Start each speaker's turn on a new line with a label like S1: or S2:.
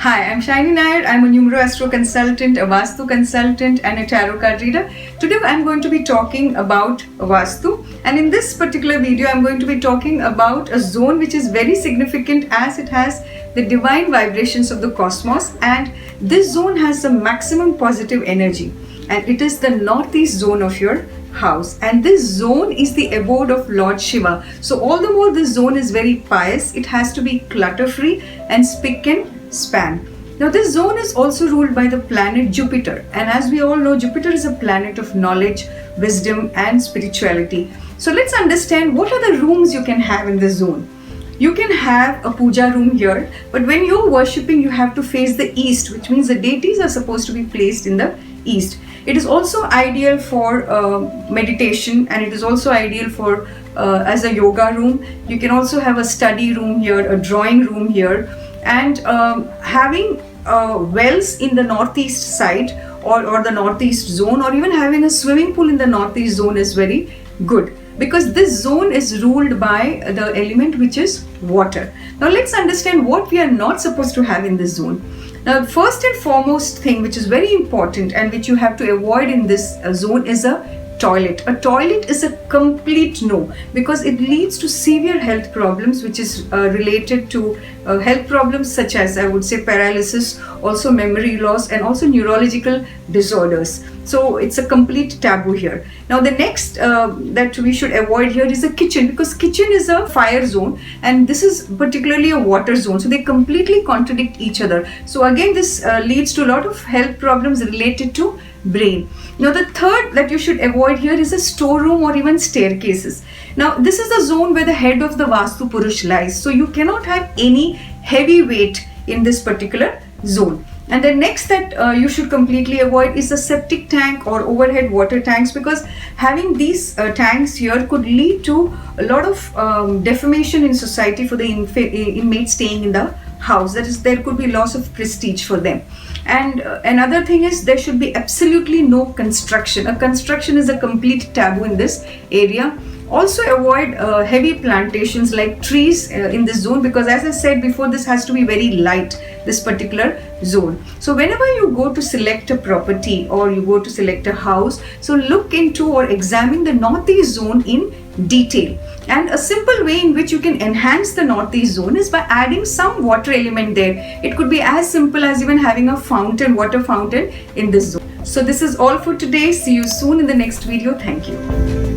S1: Hi, I'm Shiny Nair. I'm a Numero-Astro consultant, a Vastu consultant and a tarot card reader. Today I'm going to be talking about Vastu, and in this particular video I'm going to be talking about a zone which is very significant as it has the divine vibrations of the cosmos, and this zone has the maximum positive energy, and it is the northeast zone of your house, and this zone is the abode of Lord Shiva. So all the more this zone is very pious, it has to be clutter free and spick and span. Now this zone is also ruled by the planet Jupiter, and as we all know, Jupiter is a planet of knowledge, wisdom and spirituality. So let's understand what are the rooms you can have in this zone. You can have a puja room here, but when you're worshipping you have to face the east, which means the deities are supposed to be placed in the east. It is also ideal for meditation, and it is also ideal for as a yoga room. You can also have a study room here, a drawing room here, and having wells in the northeast side or the northeast zone, or even having a swimming pool in the northeast zone is very good, because this zone is ruled by the element which is water. Now let's understand what we are not supposed to have in this zone. Now first and foremost thing which is very important and which you have to avoid in this zone is a toilet. A toilet is a complete no, because it leads to severe health problems, which is related to health problems such as, I would say, paralysis, also memory loss, and also neurological disorders. So it's a complete taboo here. Now the next that we should avoid here is the kitchen, because kitchen is a fire zone and this is particularly a water zone, so they completely contradict each other. So again, this leads to a lot of health problems related to brain. Now the third that you should avoid here is a storeroom or even staircases. Now this is the zone where the head of the Vastu Purush lies, so you cannot have any heavy weight in this particular zone. And the next that you should completely avoid is the septic tank or overhead water tanks, because having these tanks here could lead to a lot of defamation in society for the inmates staying in the house. That is, there could be loss of prestige for them. And another thing is there should be absolutely no construction. A construction is a complete taboo in this area. Also avoid heavy plantations like trees in this zone, because as I said before, this has to be very light, this particular zone. So whenever you go to select a property or you go to select a house, so look into or examine the northeast zone in detail. And a simple way in which you can enhance the northeast zone is by adding some water element there. It could be as simple as even having a fountain, water fountain in this zone. So this is all for today. See you soon in the next video. Thank you.